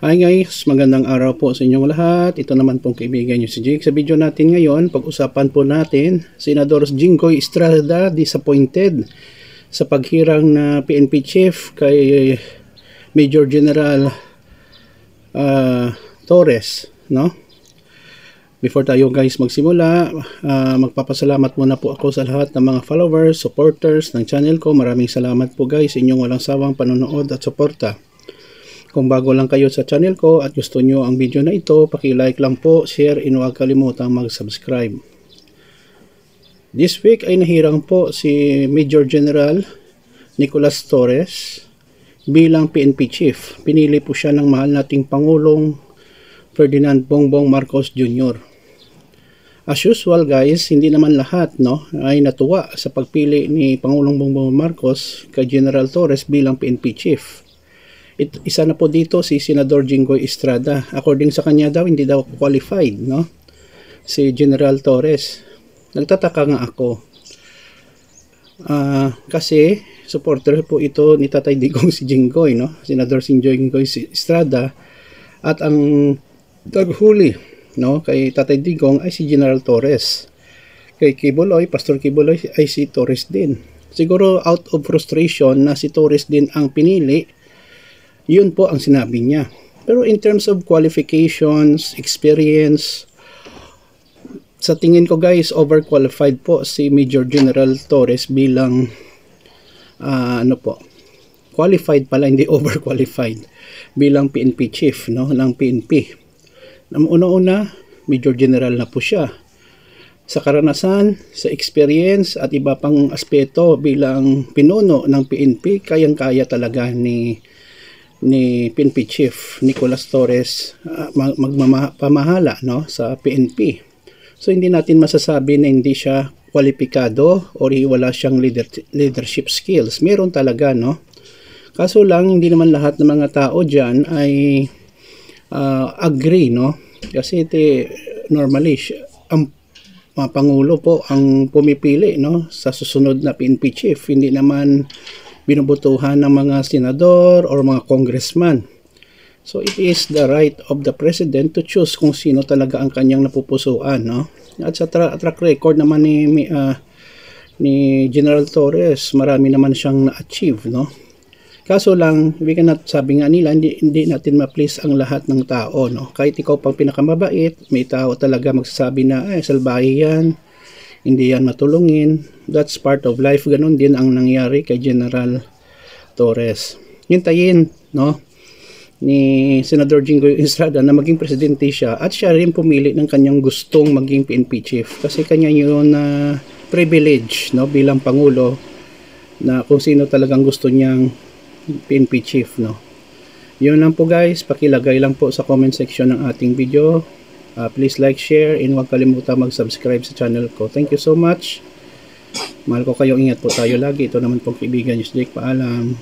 Hi guys, magandang araw po sa inyong lahat. Ito naman pong kaibigan nyo si Jake. Sa video natin ngayon, pag-usapan po natin, Senador Jinggoy Estrada disappointed sa paghirang na PNP chief kay Major General Torres, no? Before tayo guys magsimula, magpapasalamat muna po ako sa lahat ng mga followers, supporters ng channel ko. Maraming salamat po guys sa inyong walang sawang panonood at suporta. Kung bago lang kayo sa channel ko at gusto nyo ang video na ito, paki-like lang po, share, and huwag kalimutang mag-subscribe. This week ay nahirang po si Major General Nicolas Torres bilang PNP chief. Pinili po siya ng mahal nating Pangulong Ferdinand Bongbong Marcos Jr. As usual guys, hindi naman lahat ay natuwa sa pagpili ni Pangulong Bongbong Marcos kay General Torres bilang PNP chief. Isa na po dito si Senador Jinggoy Estrada. According sa kanya daw, hindi daw qualified, si General Torres. Nagtataka nga ako. Kasi supporter po ito ni Tatay Digong si Jinggoy, Senador Jinggoy Estrada. At ang taghuli, kay Tatay Digong ay si General Torres. Kay Kibuloy, Pastor Kibuloy ay si Torres din. Siguro out of frustration na si Torres din ang pinili, yun po ang sinabi niya. Pero in terms of qualifications, experience, sa tingin ko guys, overqualified po si Major General Torres bilang qualified pala, hindi overqualified bilang PNP chief ng PNP. Una-una, Major General na po siya. Sa karanasan, sa experience at iba pang aspeto bilang pinuno ng PNP, kayang-kaya talaga ni PNP Chief Nicolas Torres magpamahala sa PNP. So hindi natin masasabi na hindi siya kwalipikado o wala siyang leadership skills. Meron talaga, Kaso lang hindi naman lahat ng mga tao diyan ay agree, Kasi normally ang Pangulo po ang pumipili sa susunod na PNP Chief. Hindi naman binubutuhan ng mga senador or mga congressman. So it is the right of the president to choose kung sino talaga ang kanyang napupusuan, At sa track record naman ni General Torres, marami naman siyang na-achieve, Kaso lang, sabi nga nila, hindi natin ma-please ang lahat ng tao, Kahit ikaw pang pinakamabait, may tao talaga magsasabi na, salbahe yan, hindi yan matulungin. That's part of life. Ganun din ang nangyari kay General Torres. Hintayin, ni Senador Jinggoy Estrada na maging presidente siya at siya rin pumili ng kanyang gustong maging PNP chief. Kasi kanya yun na privilege, bilang Pangulo na kung sino talagang gusto niyang PNP chief, Yun lang po guys. Pakilagay lang po sa comment section ng ating video. Please like, share, and huwag kalimutan mag-subscribe sa channel ko. Thank you so much. Mahal ko kayo. Ingat po tayo lagi. Ito naman pong kaibigan nyo si Jake. Paalam.